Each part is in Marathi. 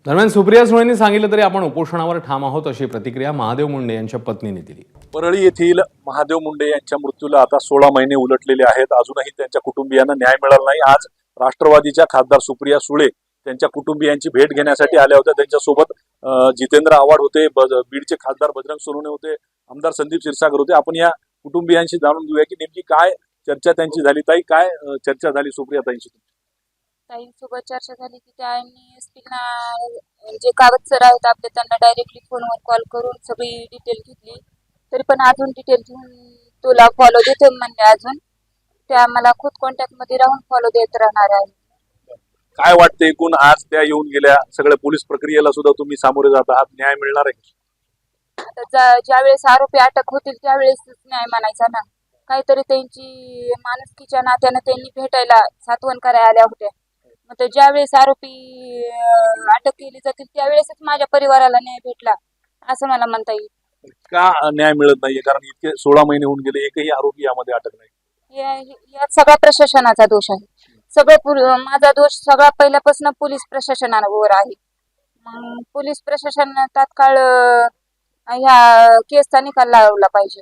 दरम्यान सुप्रिया सुळेंनी सांगितलं तरी आपण उपोषणावर ठाम आहोत अशी प्रतिक्रिया महादेव मुंडे यांच्या पत्नीने दिली। परळी येथील महादेव मुंडे यांच्या मृत्यूला आता 16 महिने उलटलेले आहेत। अजूनही त्यांच्या कुटुंबियांना न्याय मिळाला नाही। आज राष्ट्रवादीच्या खासदार सुप्रिया सुळे त्यांच्या कुटुंबियांची भेट घेण्यासाठी आल्या होत्या। त्यांच्यासोबत जितेंद्र आव्हाड होते, बीडचे खासदार बजरंग सोनवणे होते, आमदार संदीप क्षीरसागर होते। आपण या कुटुंबियांशी जाणून घेऊया की नेमकी काय चर्चा त्यांची झाली। ताई, काय चर्चा झाली सुप्रिया ताईंशी? ताईंसोबत चर्चा झाली की त्यांनी एसपीना जे कागदपत्र आहेत आपले त्यांना डायरेक्टली फोनवर कॉल करून सगळी डिटेल घेतली, तरी पण अजून डिटेल घेऊन तुला फॉलो देते म्हणले। अजून त्या मला खुद कॉन्टॅक्ट मध्ये राहून फॉलो देत राहणार आहे। काय वाटते एकूण आज त्या येऊन गेल्या, सगळ्या पोलीस प्रक्रियेला सुद्धा तुम्ही सामोरे जात आहात, न्याय मिळणार आहे? ज्या वेळेस आरोपी अटक होतील त्यावेळेस न्याय म्हणायचा ना। काहीतरी त्यांची माणुसकीच्या नात्यानं त्यांनी भेटायला सातवण करायला आल्या होत्या। मग ज्या वेळेस आरोपी अटक केली जातील त्यावेळेसच माझ्या परिवाराला न्याय भेटला असं मला म्हणता येईल। का न्याय मिळत नाहीये? कारण इतके 16 महिने होऊन गेले, एकही आरोपी यामध्ये अटक नाही। यात सगळा प्रशासनाचा दोष आहे। माझा दोष सगळा पहिल्यापासून पोलीस प्रशासनावर आहे। मग पोलीस प्रशासन तात्काळ ह्या केसचा निकाल लावला पाहिजे।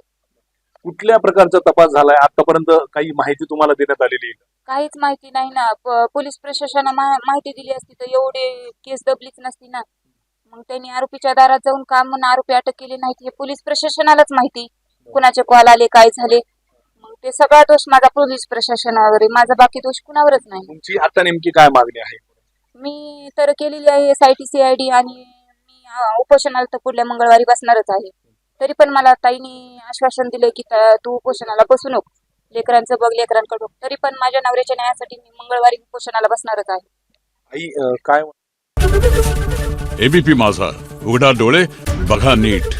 कुठल्या प्रकारचा तपास झालाय आतापर्यंत? काही माहिती तुम्हाला देण्यात आलेली आहे? काहीच माहिती नाही ना। पोलीस प्रशासनाने माहिती दिली असती तर एवढे केस दबलीच नसती ना। मग त्यांनी आरोपीच्या दारात जाऊन का म्हणून आरोपी अटक केली नाहीत हे पोलीस प्रशासनालाच माहिती। कुणाचे कॉल आले, काय झाले, मग ते सगळा दोष माझा पोलीस प्रशासनावर आहे। माझा बाकी दोष कुणावरच नाही। तुमची आता नेमकी काय मागणी आहे? मी तर केलेली आहे SIT CID आणि मी उपोषणाला तर पुढल्या मंगळवारी बसणारच आहे। तरी पण मला ताईंनी आश्वासन दिले की तू उपोषणाला बसू नको, लेकरांचं बघ, लेकरांकडे बघ। तरी पण माझ्या नवऱ्याच्या न्यायासाठी मी मंगळवारी उपोषणाला बसणारच आहे। आई, काय एबीपी माझा, उघडा डोळे बघा नीट।